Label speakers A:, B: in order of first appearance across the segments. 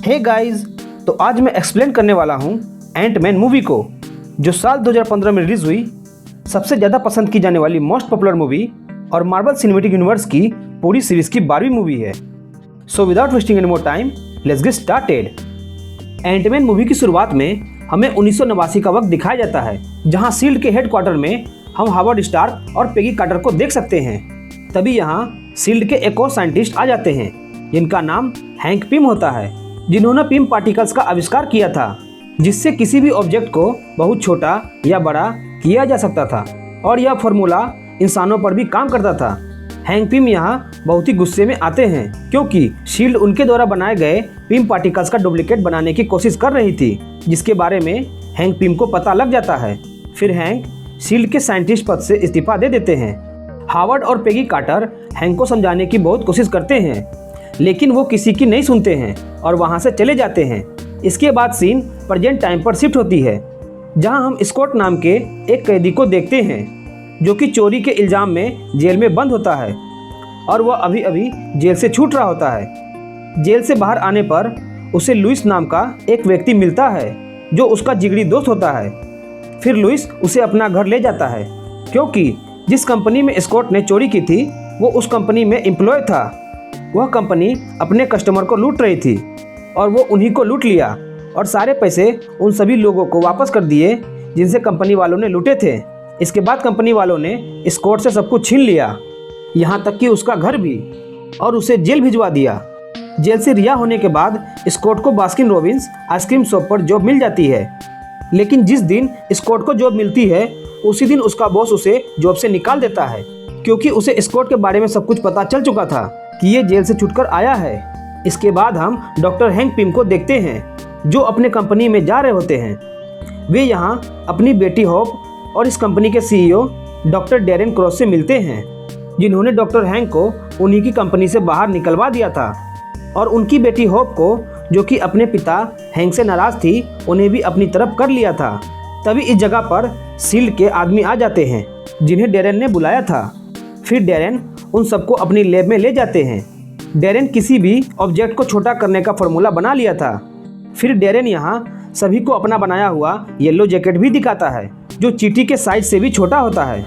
A: Hey guys, तो आज मैं एक्सप्लेन करने वाला हूँ एंटमैन मूवी को, जो साल 2015 में रिलीज हुई, सबसे ज़्यादा पसंद की जाने वाली मोस्ट पॉपुलर मूवी और मार्वल सिनेमैटिक यूनिवर्स की पूरी सीरीज की 12वीं मूवी है। So without wasting any more time, let's get started. Ant Man movie की शुरुआत में हमें 1989 का वक्त दिखाया जाता है, जहाँ शील्ड के हेडक्वार्टर में हम हावर्ड स्टार्क और पेगी कार्टर को देख सकते हैं। तभी यहाँ शील्ड के एक और साइंटिस्ट आ जाते हैं, जिनका नाम हैंक पिम होता है, जिन्होंने पिम पार्टिकल्स का आविष्कार किया था, जिससे किसी भी ऑब्जेक्ट को बहुत छोटा या बड़ा किया जा सकता था, और यह फॉर्मूला इंसानों पर भी काम करता था। हैंक पिम यहाँ बहुत ही गुस्से में आते हैं, क्योंकि शील्ड उनके द्वारा बनाए गए पिम पार्टिकल्स का डुप्लीकेट बनाने की कोशिश कर रही थी, जिसके बारे में हैंक पिम को पता लग जाता है। फिर हैंक शील्ड के साइंटिस्ट पद से इस्तीफा दे देते हैं। हावर्ड और पेगी कार्टर हैंक को समझाने की बहुत कोशिश करते हैं, लेकिन वो किसी की नहीं सुनते हैं और वहाँ से चले जाते हैं। इसके बाद सीन प्रेजेंट टाइम पर शिफ्ट होती है, जहाँ हम स्कॉट नाम के एक कैदी को देखते हैं, जो कि चोरी के इल्ज़ाम में जेल में बंद होता है, और वह अभी अभी जेल से छूट रहा होता है। जेल से बाहर आने पर उसे लुइस नाम का एक व्यक्ति मिलता है, जो उसका जिगरी दोस्त होता है। फिर लुइस उसे अपना घर ले जाता है, क्योंकि जिस कंपनी में स्कॉट ने चोरी की थी, वो उस कंपनी में एम्प्लॉय था। वह कंपनी अपने कस्टमर को लूट रही थी, और वो उन्हीं को लूट लिया और सारे पैसे उन सभी लोगों को वापस कर दिए जिनसे कंपनी वालों ने लूटे थे। इसके बाद कंपनी वालों ने स्कॉट से सब कुछ छीन लिया, यहाँ तक कि उसका घर भी, और उसे जेल भिजवा दिया। जेल से रिहा होने के बाद स्कॉट को बास्किन रॉबिन्स आइसक्रीम शॉप पर जॉब मिल जाती है, लेकिन जिस दिन स्कॉट को जॉब मिलती है, उसी दिन उसका बॉस उसे जॉब से निकाल देता है, क्योंकि उसे स्कॉट के बारे में सब कुछ पता चल चुका था कि ये जेल से छूटकर आया है। इसके बाद हम डॉक्टर हैंक पिम को देखते हैं, जो अपने कंपनी में जा रहे होते हैं। वे यहाँ अपनी बेटी होप और इस कंपनी के सीईओ डॉक्टर डैरेन क्रॉस से मिलते हैं, जिन्होंने डॉक्टर हैंक को उन्हीं की कंपनी से बाहर निकलवा दिया था, और उनकी बेटी होप को, जो कि अपने पिता हैंक से नाराज़ थी, उन्हें भी अपनी तरफ कर लिया था। तभी इस जगह पर शील्ड के आदमी आ जाते हैं, जिन्हें डैरेन ने बुलाया था। फिर डैरेन उन सबको अपनी लैब में ले जाते हैं। डैरेन किसी भी ऑब्जेक्ट को छोटा करने का फॉर्मूला बना लिया था। फिर डैरेन यहाँ सभी को अपना बनाया हुआ येलो जैकेट भी दिखाता है, जो चींटी के साइज से भी छोटा होता है।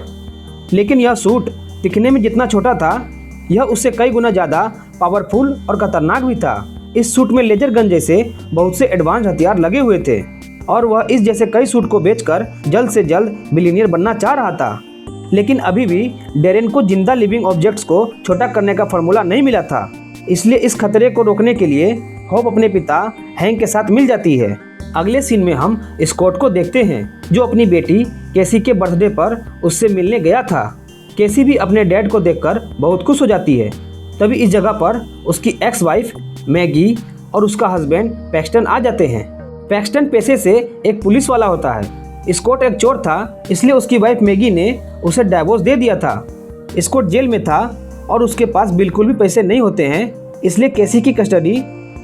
A: लेकिन यह सूट दिखने में जितना छोटा था, यह उससे कई गुना ज़्यादा पावरफुल और खतरनाक भी था। इस सूट में लेजर गन जैसे बहुत से एडवांस हथियार लगे हुए थे, और वह इस जैसे कई सूट को बेचकर जल्द से जल्द बिलियनियर बनना चाह रहा था। लेकिन अभी भी डैरेन को जिंदा लिविंग ऑब्जेक्ट्स को छोटा करने का फॉर्मूला नहीं मिला था, इसलिए इस खतरे को रोकने के लिए होप अपने पिता हैंक के साथ मिल जाती है। अगले सीन में हम स्कॉट को देखते हैं, जो अपनी बेटी कैसी के बर्थडे पर उससे मिलने गया था। कैसी भी अपने डैड को देखकर बहुत खुश हो जाती है। तभी इस जगह पर उसकी एक्स वाइफ मैगी और उसका हस्बैंड पैक्सटन आ जाते हैं। पैक्सटन पेशे से एक पुलिस वाला होता है। स्कॉट एक चोर था, इसलिए उसकी वाइफ मैगी ने उसे डाइवोर्स दे दिया था। स्कॉट जेल में था और उसके पास बिल्कुल भी पैसे नहीं होते हैं, इसलिए कैसी की कस्टडी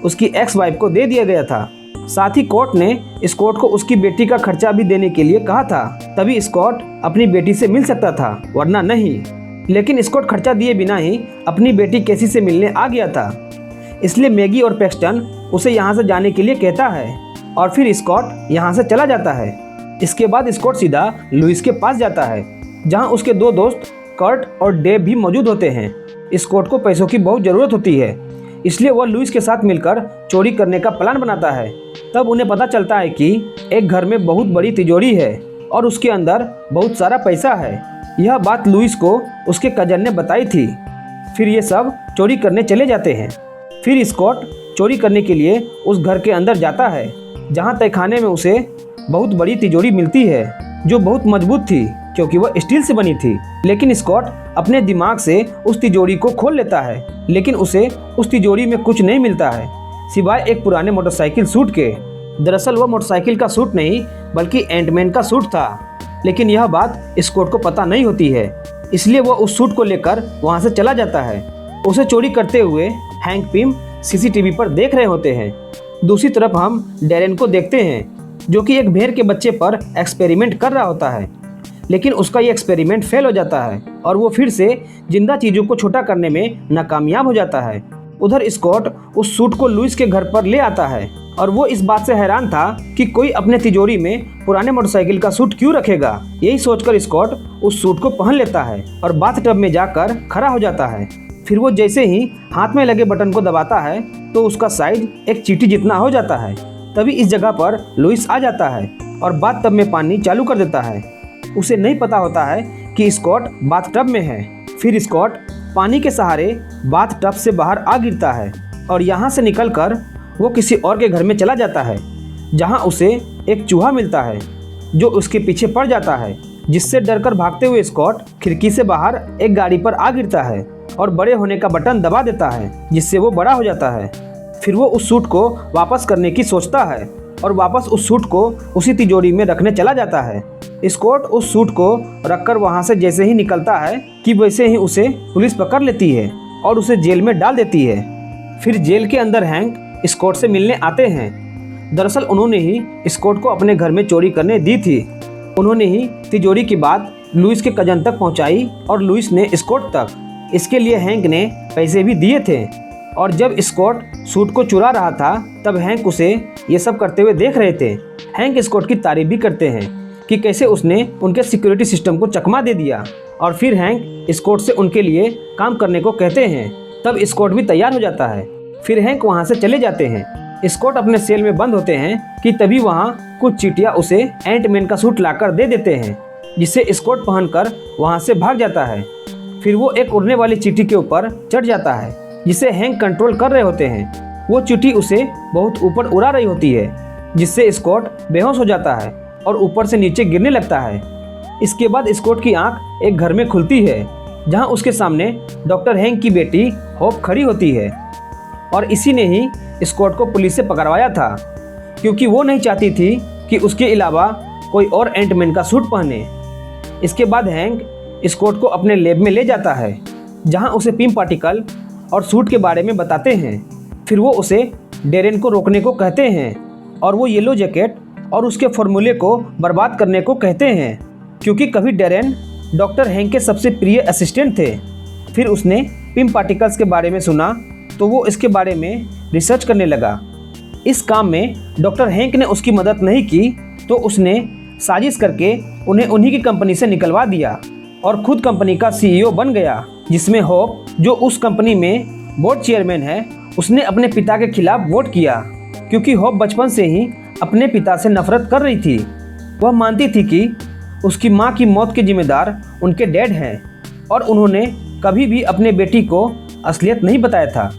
A: उसकी एक्स वाइफ को दे दिया गया था। साथ ही कोर्ट ने स्कॉट को उसकी बेटी का खर्चा भी देने के लिए कहा था। तभी स्कॉट अपनी बेटी से मिल सकता था, वरना नहीं। लेकिन स्कॉट खर्चा दिए बिना ही अपनी बेटी कैसी से मिलने आ गया था, इसलिए मैगी और पैक्सटन उसे यहाँ से जाने के लिए कहता है, और फिर स्कॉट यहाँ से चला जाता है। इसके बाद स्कॉट सीधा लुइस के पास जाता है, जहाँ उसके दो दोस्त कर्ट और डेव भी मौजूद होते हैं। स्कॉट को पैसों की बहुत ज़रूरत होती है, इसलिए वह लुइस के साथ मिलकर चोरी करने का प्लान बनाता है। तब उन्हें पता चलता है कि एक घर में बहुत बड़ी तिजोरी है और उसके अंदर बहुत सारा पैसा है। यह बात लुइस को उसके कजन ने बताई थी। फिर ये सब चोरी करने चले जाते हैं। फिर स्कॉट चोरी करने के लिए उस घर के अंदर जाता है, जहाँ तहखाने में उसे बहुत बड़ी तिजोरी मिलती है, जो बहुत मजबूत थी, क्योंकि वह स्टील से बनी थी। लेकिन स्कॉट अपने दिमाग से उस तिजोरी को खोल लेता है, लेकिन उसे उस तिजोरी में कुछ नहीं मिलता है, सिवाय एक पुराने मोटरसाइकिल सूट के। दरअसल वह मोटरसाइकिल का सूट नहीं, बल्कि एंटमैन का सूट था। लेकिन यह बात स्कॉट को पता नहीं होती है, इसलिए वह उस सूट को लेकर वहाँ से चला जाता है। उसे चोरी करते हुए हैंक पिम सीसीटीवी पर देख रहे होते हैं। दूसरी तरफ हम डैरेन को देखते हैं, जो कि एक भेड़ के बच्चे पर एक्सपेरिमेंट कर रहा होता है, लेकिन उसका ये एक्सपेरिमेंट फेल हो जाता है और वो फिर से जिंदा चीज़ों को छोटा करने में नाकामयाब हो जाता है। उधर स्कॉट उस सूट को लुइस के घर पर ले आता है और वो इस बात से हैरान था कि कोई अपने तिजोरी में पुराने मोटरसाइकिल का सूट क्यों रखेगा। यही सोचकर स्कॉट उस सूट को पहन लेता है और बाथटब में जाकर खड़ा हो जाता है। फिर वो जैसे ही हाथ में लगे बटन को दबाता है तो उसका साइज एक चींटी जितना हो जाता है। तभी इस जगह पर लुइस आ जाता है और बाथटब में पानी चालू कर देता है। उसे नहीं पता होता है कि स्कॉट बाथटब में है। फिर स्कॉट पानी के सहारे बाथटब से बाहर आ गिरता है और यहाँ से निकलकर वो किसी और के घर में चला जाता है, जहाँ उसे एक चूहा मिलता है जो उसके पीछे पड़ जाता है, जिससे डरकर भागते हुए स्कॉट खिड़की से बाहर एक गाड़ी पर आ गिरता है और बड़े होने का बटन दबा देता है, जिससे वो बड़ा हो जाता है। फिर वो उस सूट को वापस करने की सोचता है और वापस उस सूट को उसी तिजोरी में रखने चला जाता है। स्कॉट उस सूट को रखकर वहाँ से जैसे ही निकलता है कि वैसे ही उसे पुलिस पकड़ लेती है और उसे जेल में डाल देती है। फिर जेल के अंदर हैंक स्कॉट से मिलने आते हैं। दरअसल उन्होंने ही स्कॉट को अपने घर में चोरी करने दी थी। उन्होंने ही तिजोरी की बात लुइस के कजन तक पहुंचाई और लुइस ने स्कॉट तक। इसके लिए हैंक ने पैसे भी दिए थे और जब स्कॉट सूट को चुरा रहा था तब हैंक उसे ये सब करते हुए देख रहे थे। हैंक स्कॉट की तारीफ भी करते हैं कि कैसे उसने उनके सिक्योरिटी सिस्टम को चकमा दे दिया और फिर हैंक स्कॉट से उनके लिए काम करने को कहते हैं। तब स्कॉट भी तैयार हो जाता है। फिर हैंक वहाँ से चले जाते हैं। स्कॉट अपने सेल में बंद होते हैं कि तभी वहाँ कुछ चींटियाँ उसे एंटमैन का सूट लाकर दे देते हैं, जिससे स्कॉट पहनकर वहाँ से भाग जाता है। फिर वो एक उड़ने वाली चींटी के ऊपर चढ़ जाता है, जिसे हैंक कंट्रोल कर रहे होते हैं। वो चींटी उसे बहुत ऊपर उड़ा रही होती है, जिससे स्कॉट बेहोश हो जाता है और ऊपर से नीचे गिरने लगता है। इसके बाद स्कॉट की आंख एक घर में खुलती है, जहाँ उसके सामने डॉक्टर हैंक की बेटी होप खड़ी होती है और इसी ने ही स्कॉट को पुलिस से पकड़वाया था, क्योंकि वो नहीं चाहती थी कि उसके अलावा कोई और एंटमैन का सूट पहने। इसके बाद हैंक स्कॉट को अपने लैब में ले जाता है, जहां उसे पिम पार्टिकल और सूट के बारे में बताते हैं। फिर वो उसे डेरेन को रोकने को कहते हैं और वो येलो जैकेट और उसके फॉर्मूले को बर्बाद करने को कहते हैं, क्योंकि कभी डेरेन डॉक्टर हैंक के सबसे प्रिय असिस्टेंट थे। फिर उसने पिम पार्टिकल्स के बारे में सुना तो वो इसके बारे में रिसर्च करने लगा। इस काम में डॉक्टर हैंक ने उसकी मदद नहीं की तो उसने साजिश करके उन्हें उन्हीं की कंपनी से निकलवा दिया और खुद कंपनी का सीईओ बन गया, जिसमें होप, जो उस कंपनी में बोर्ड चेयरमैन है, उसने अपने पिता के खिलाफ वोट किया, क्योंकि होप बचपन से ही अपने पिता से नफरत कर रही थी। वह मानती थी कि उसकी माँ की मौत के जिम्मेदार उनके डैड हैं और उन्होंने कभी भी अपने बेटी को असलियत नहीं बताया था,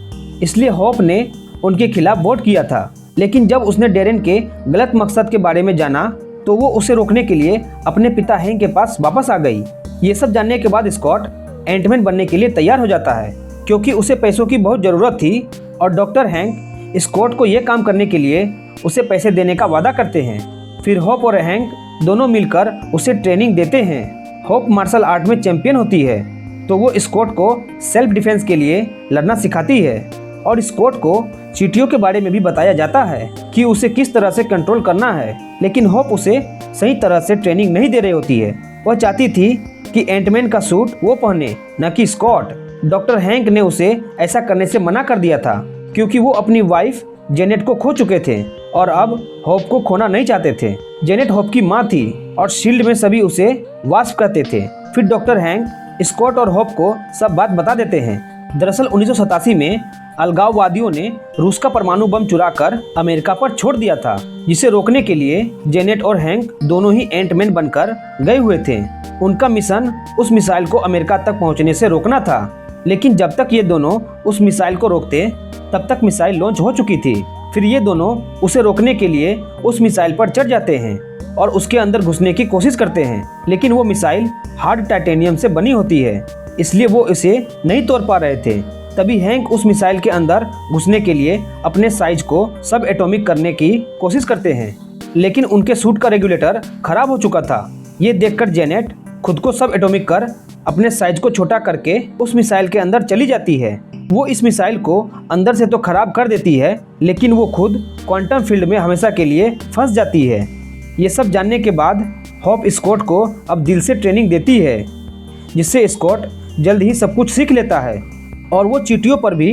A: इसलिए होप ने उनके खिलाफ वोट किया था। लेकिन जब उसने डेरेन के गलत मकसद के बारे में जाना तो वो उसे रोकने के लिए अपने पिता हैंक के पास वापस आ गई। ये सब जानने के बाद स्कॉट एंटमैन बनने के लिए तैयार हो जाता है, क्योंकि उसे पैसों की बहुत ज़रूरत थी और डॉक्टर हैंक स्कॉट को ये काम करने के लिए उसे पैसे देने का वादा करते हैं। फिर होप और हैंक दोनों मिलकर उसे ट्रेनिंग देते हैं। होप मार्शल आर्ट में चैंपियन होती है तो वो स्कॉट को सेल्फ डिफेंस के लिए लड़ना सिखाती है और स्कॉट को चींटियों के बारे में भी बताया जाता है कि उसे किस तरह से कंट्रोल करना है। लेकिन होप उसे सही तरह से ट्रेनिंग नहीं दे रही होती है। वह चाहती थी कि एंटमैन का सूट वो पहने, न कि स्कॉट। डॉक्टर हैंक ने उसे ऐसा करने से मना कर दिया था, क्योंकि वो अपनी वाइफ जेनेट को खो चुके थे और अब होप को खोना नहीं चाहते थे। जेनेट होप की माँ थी और शील्ड में सभी उसे वास्प कहते थे। फिर डॉक्टर हैंक स्कॉट और होप को सब बात बता देते हैं। दरअसल 1987 में अलगाववादियों ने रूस का परमाणु बम चुराकर अमेरिका पर छोड़ दिया था, जिसे रोकने के लिए जेनेट और हैंक दोनों ही एंटमैन बनकर गए हुए थे। उनका मिशन उस मिसाइल को अमेरिका तक पहुंचने से रोकना था। लेकिन जब तक ये दोनों उस मिसाइल को रोकते तब तक मिसाइल लॉन्च हो चुकी थी। फिर ये दोनों उसे रोकने के लिए उस मिसाइल पर चढ़ जाते हैं और उसके अंदर घुसने की कोशिश करते हैं, लेकिन वो मिसाइल हार्ड टाइटेनियम से बनी होती है, इसलिए वो इसे नहीं तोड़ पा रहे थे। तभी हैंक उस मिसाइल के अंदर घुसने के लिए अपने साइज को सब एटॉमिक करने की कोशिश करते हैं, लेकिन उनके सूट का रेगुलेटर खराब हो चुका था। ये देखकर जेनेट खुद को सब एटॉमिक कर अपने साइज को छोटा करके उस मिसाइल के अंदर चली जाती है। वो इस मिसाइल को अंदर से तो खराब कर देती है, लेकिन वो खुद क्वांटम फील्ड में हमेशा के लिए फंस जाती है। ये सब जानने के बाद होप स्कॉट को अब दिल से ट्रेनिंग देती है, जिससे स्कॉट जल्द ही सब कुछ सीख लेता है और वो चींटियों पर भी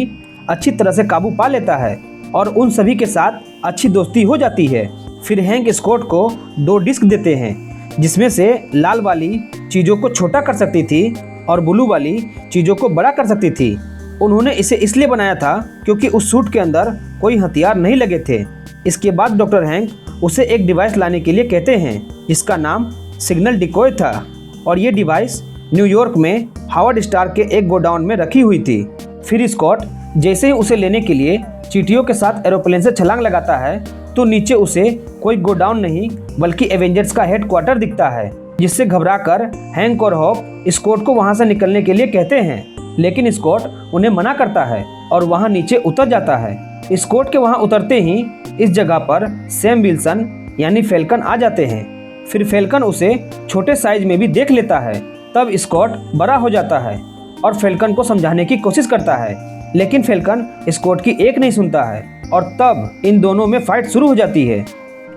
A: अच्छी तरह से काबू पा लेता है और उन सभी के साथ अच्छी दोस्ती हो जाती है। फिर हैंक स्कॉट को 2 डिस्क देते हैं, जिसमें से लाल वाली चीज़ों को छोटा कर सकती थी और ब्लू वाली चीज़ों को बड़ा कर सकती थी। उन्होंने इसे इसलिए बनाया था क्योंकि उस सूट के अंदर कोई हथियार नहीं लगे थे। इसके बाद डॉक्टर हैंक उसे एक डिवाइस लाने के लिए कहते हैं, जिसका नाम सिग्नल डिकॉय था, और ये डिवाइस न्यूयॉर्क में हावर्ड स्टार के एक गोडाउन में रखी हुई थी। फिर स्कॉट जैसे ही उसे लेने के लिए चींटियों के साथ एरोप्लेन से छलांग लगाता है तो नीचे उसे कोई गोडाउन नहीं बल्कि एवेंजर्स का हेडक्वार्टर दिखता है, जिससे घबराकर हैंक और हॉप स्कॉट को वहां से निकलने के लिए कहते हैं, लेकिन स्कॉट उन्हें मना करता है और वहां नीचे उतर जाता है। स्कॉट के वहां उतरते ही इस जगह पर सैम विल्सन यानी फैल्कन आ जाते हैं। फिर फैल्कन उसे छोटे साइज में भी देख लेता है। तब स्कॉट बड़ा हो जाता है और फैल्कन को समझाने की कोशिश करता है, लेकिन फैल्कन स्कॉट की एक नहीं सुनता है और तब इन दोनों में फाइट शुरू हो जाती है।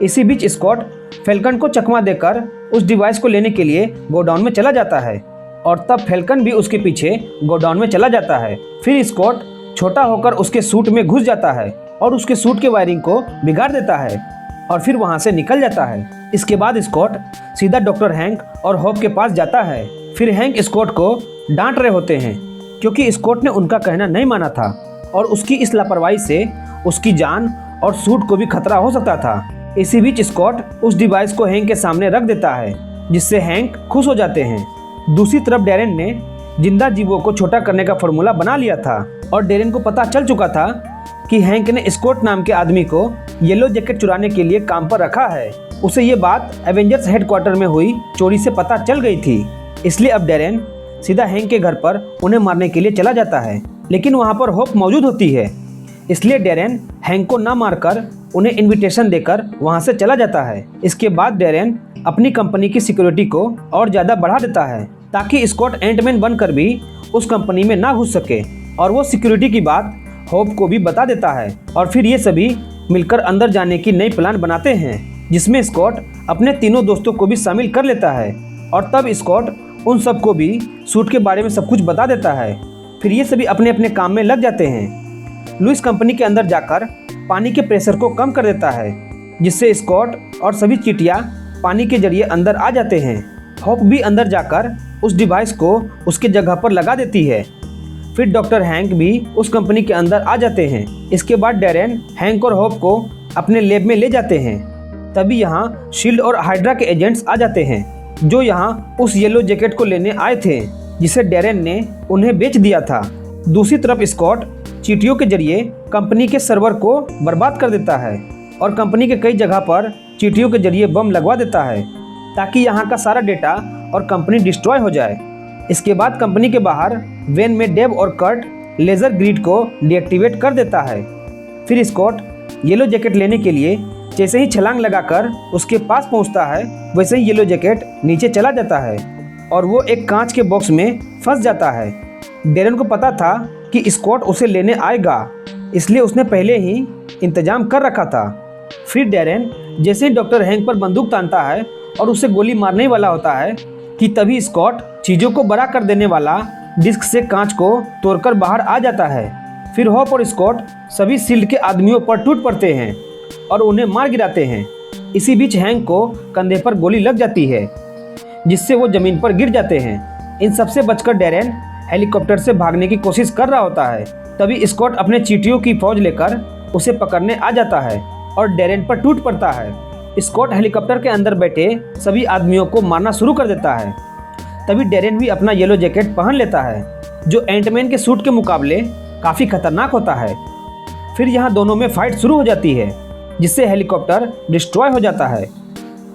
A: इसी बीच स्कॉट फैल्कन को चकमा देकर उस डिवाइस को लेने के लिए गोडाउन में चला जाता है और तब फैल्कन भी उसके पीछे गोडाउन में चला जाता है। फिर स्कॉट छोटा होकर उसके सूट में घुस जाता है और उसके सूट के वायरिंग को बिगाड़ देता है और फिर वहां से निकल जाता है। इसके बाद स्कॉट सीधा डॉक्टर हैंक और हॉप के पास जाता है। फिर हैंक स्कॉट को डांट रहे होते हैं क्योंकि स्कॉट ने उनका कहना नहीं माना था और उसकी इस लापरवाही से उसकी जान और सूट को भी खतरा हो सकता था। इसी बीच स्कॉट उस डिवाइस को हैंक के सामने रख देता है, जिससे हैंक खुश हो जाते हैं। दूसरी तरफ डेरेन ने जिंदा जीवों को छोटा करने का फॉर्मूला बना लिया था और डेरेन को पता चल चुका था कि हैंक ने स्कॉट नाम के आदमी को येलो जैकेट चुराने के लिए काम पर रखा है। उसे ये बात एवेंजर्स हेडक्वार्टर में हुई चोरी से पता चल गई थी, इसलिए अब डेरेन सीधा हैंक के घर पर उन्हें मारने के लिए चला जाता है, लेकिन वहां पर होप मौजूद होती है। इसलिए डेरेन हैंक को न मारकर उन्हें इनविटेशन देकर वहां से चला जाता है। इसके बाद डेरेन अपनी कंपनी की सिक्योरिटी को और ज़्यादा बढ़ा देता है ताकि स्कॉट एंटमैन बनकर भी उस कंपनी में ना घुस सके, और वो सिक्योरिटी की बात होप को भी बता देता है। और फिर ये सभी मिलकर अंदर जाने की नई प्लान बनाते हैं, जिसमें स्कॉट अपने तीनों दोस्तों को भी शामिल कर लेता है और तब स्कॉट उन सबको भी सूट के बारे में सब कुछ बता देता है। फिर ये सभी अपने अपने काम में लग जाते हैं। लुइस कंपनी के अंदर जाकर पानी के प्रेशर को कम कर देता है, जिससे स्कॉट और सभी चींटियां पानी के जरिए अंदर आ जाते हैं। होप भी अंदर जाकर उस डिवाइस को उसके जगह पर लगा देती है। फिर डॉक्टर हैंक भी उस कंपनी के अंदर आ जाते हैं। इसके बाद डेरेन हैंक और होप को अपने लैब में ले जाते हैं। तभी यहाँ शील्ड और हाइड्रा के एजेंट्स आ जाते हैं, जो यहाँ उस येलो जैकेट को लेने आए थे जिसे डेरेन ने उन्हें बेच दिया था। दूसरी तरफ स्कॉट चींटियों के जरिए कंपनी के सर्वर को बर्बाद कर देता है और कंपनी के कई जगह पर चींटियों के जरिए बम लगवा देता है ताकि यहाँ का सारा डेटा और कंपनी डिस्ट्रॉय हो जाए। इसके बाद कंपनी के बाहर वैन में डेव और कर्ट लेजर ग्रिड को डीएक्टिवेट कर देता है। फिर स्कॉट येलो जैकेट लेने के लिए जैसे ही छलांग लगाकर उसके पास पहुंचता है, वैसे ही येलो जैकेट नीचे चला जाता है और वो एक कांच के बॉक्स में फंस जाता है। डेरेन को पता था कि स्कॉट उसे लेने आएगा, इसलिए उसने पहले ही इंतजाम कर रखा था। फिर डेरेन जैसे ही डॉक्टर हैंक पर बंदूक तानता है और उसे गोली मारने वाला होता है कि तभी स्कॉट चीज़ों को बड़ा कर देने वाला डिस्क से कांच को तोड़कर बाहर आ जाता है। फिर हॉप और स्कॉट सभी शील्ड के आदमियों पर टूट पड़ते हैं और उन्हें मार गिराते हैं। इसी बीच हैंक को कंधे पर गोली लग जाती है, जिससे वो जमीन पर गिर जाते हैं। इन सबसे बचकर डेरेन हेलीकॉप्टर से भागने की कोशिश कर रहा होता है। तभी स्कॉट अपने चींटियों की फौज लेकर उसे पकड़ने आ जाता है और डेरेन पर टूट पड़ता है। स्कॉट हेलीकॉप्टर के अंदर बैठे सभी आदमियों को मारना शुरू कर देता है। तभी डेरेन भी अपना येलो जैकेट पहन लेता है, जो एंटमैन के सूट के मुकाबले काफ़ी खतरनाक होता है। फिर यहाँ दोनों में फाइट शुरू हो जाती है, जिससे हेलीकॉप्टर डिस्ट्रॉय हो जाता है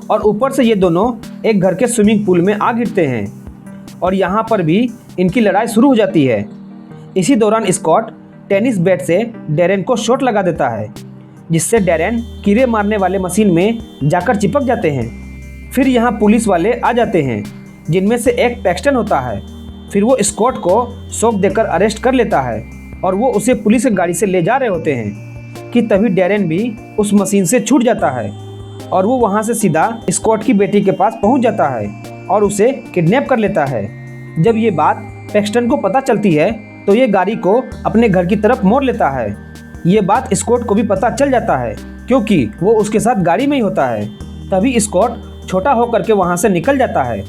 A: और ऊपर से ये दोनों एक घर के स्विमिंग पूल में आ गिरते हैं और यहाँ पर भी इनकी लड़ाई शुरू हो जाती है। इसी दौरान स्कॉट टेनिस बैट से डेरेन को शॉट लगा देता है, जिससे डेरेन कीड़े मारने वाले मशीन में जाकर चिपक जाते हैं। फिर यहाँ पुलिस वाले आ जाते हैं, जिनमें से एक पैक्सटन होता है। फिर वो स्कॉट को शॉक देकर अरेस्ट कर लेता है और वो उसे पुलिस की गाड़ी से ले जा रहे होते हैं कि तभी डेरेन भी उस मशीन से छूट जाता है और वो वहाँ से सीधा स्कॉट की बेटी के पास पहुँच जाता है और उसे किडनैप कर लेता है। जब ये बात पैक्सटन को पता चलती है तो ये गाड़ी को अपने घर की तरफ मोड़ लेता है। ये बात स्कॉट को भी पता चल जाता है क्योंकि वो उसके साथ गाड़ी में ही होता है। तभी स्कॉट छोटा होकर के वहाँ से निकल जाता है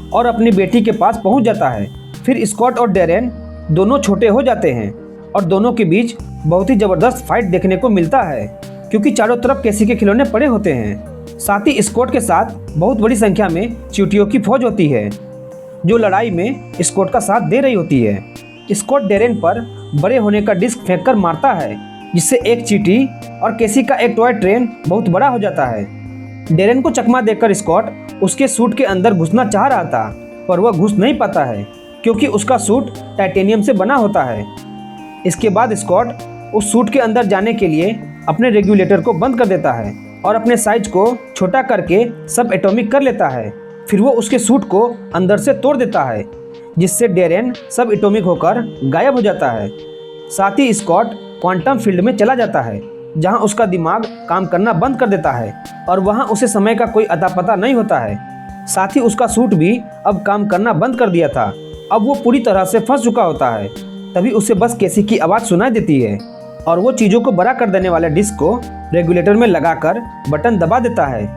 A: और अपनी बेटी के पास पहुँच जाता है। फिर स्कॉट और डेरेन दोनों छोटे हो जाते हैं और दोनों के बीच बहुत ही ज़बरदस्त फाइट देखने को मिलता है क्योंकि चारों तरफ कैसी के खिलौने पड़े होते हैं। साथ ही स्कॉट के साथ बहुत बड़ी संख्या में चींटियों की फौज होती है जो लड़ाई में स्कॉट का साथ दे रही होती है। स्कॉट डेरेन पर बड़े होने का डिस्क फेंक कर मारता है जिससे एक चींटी और केसी का एक टॉय ट्रेन बहुत बड़ा हो जाता है। डेरेन को चकमा देकर स्कॉट उसके सूट के अंदर घुसना चाह रहा था पर वह घुस नहीं पाता है क्योंकि उसका सूट टाइटेनियम से बना होता है। इसके बाद स्कॉट उस सूट के अंदर जाने के लिए अपने रेगुलेटर को बंद कर देता है और अपने साइज को छोटा करके सब एटॉमिक कर लेता है। फिर वो उसके सूट को अंदर से तोड़ देता है जिससे डेरेन सब एटॉमिक होकर गायब हो जाता है। साथ ही स्कॉट क्वांटम फील्ड में चला जाता है जहां उसका दिमाग काम करना बंद कर देता है और वहां उसे समय का कोई अता पता नहीं होता है। साथ ही उसका सूट भी अब काम करना बंद कर दिया था। अब वो पूरी तरह से फंस चुका होता है। तभी उसे बस केसी की आवाज़ सुनाई देती है और वो चीज़ों को बड़ा कर देने वाले डिस्क को रेगुलेटर में लगाकर बटन दबा देता है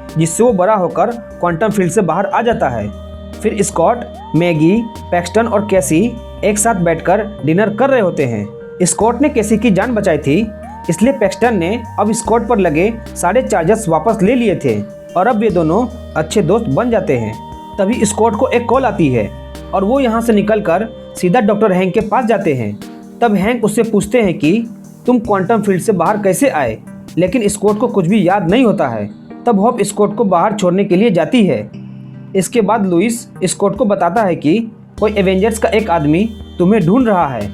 A: जिससे वो बड़ा होकर क्वांटम फील्ड से बाहर आ जाता है। फिर स्कॉट, मैगी, पैक्सटन और कैसी एक साथ बैठकर डिनर कर रहे होते हैं। स्कॉट ने कैसी की जान बचाई थी इसलिए पैक्सटन ने अब स्कॉट पर लगे सारे चार्जेस वापस ले लिए थे और अब वे दोनों अच्छे दोस्त बन जाते हैं। तभी स्कॉट को एक कॉल आती है और वो यहाँ से निकलकर सीधा डॉक्टर हैंक के पास जाते हैं। तब हैंक उससे पूछते हैं कि तुम क्वांटम फील्ड से बाहर कैसे आए, लेकिन स्कॉट को कुछ भी याद नहीं होता है। तब होप स्कॉट को बाहर छोड़ने के लिए जाती है। इसके बाद लुइस स्कॉट को बताता है कि कोई एवेंजर्स का एक आदमी तुम्हें ढूंढ रहा है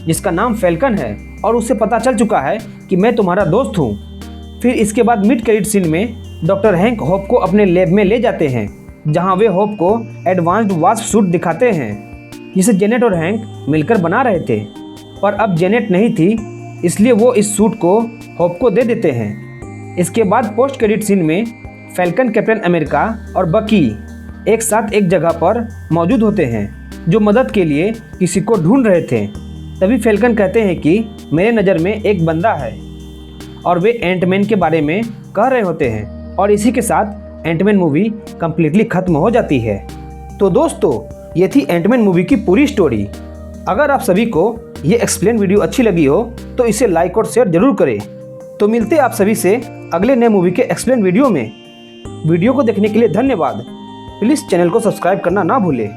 A: जिसका नाम फैल्कन है और उसे पता चल चुका है कि मैं तुम्हारा दोस्त हूँ। फिर इसके बाद मिड क्रेडिट सीन में डॉक्टर हैंक होप को अपने लैब में ले जाते हैं जहाँ वे होप को एडवांस्ड वास्प सूट दिखाते हैं जिसे जेनेट और हैंक मिलकर बना रहे थे। पर अब जेनेट नहीं थी इसलिए वो इस सूट को होप को दे देते हैं। इसके बाद पोस्ट क्रेडिट सीन में फैल्कन, कैप्टन अमेरिका और बकी एक साथ एक जगह पर मौजूद होते हैं जो मदद के लिए किसी को ढूंढ रहे थे। तभी फैल्कन कहते हैं कि मेरे नज़र में एक बंदा है और वे एंटमैन के बारे में कह रहे होते हैं और इसी के साथ एंटमैन मूवी कम्प्लीटली ख़त्म हो जाती है। तो दोस्तों ये थी एंटमैन मूवी की पूरी स्टोरी। अगर आप सभी को ये एक्सप्लेन वीडियो अच्छी लगी हो तो इसे लाइक और शेयर जरूर करें। तो मिलते आप सभी से अगले नए मूवी के एक्सप्लेन वीडियो में। वीडियो को देखने के लिए धन्यवाद। प्लीज़ चैनल को सब्सक्राइब करना ना भूलें।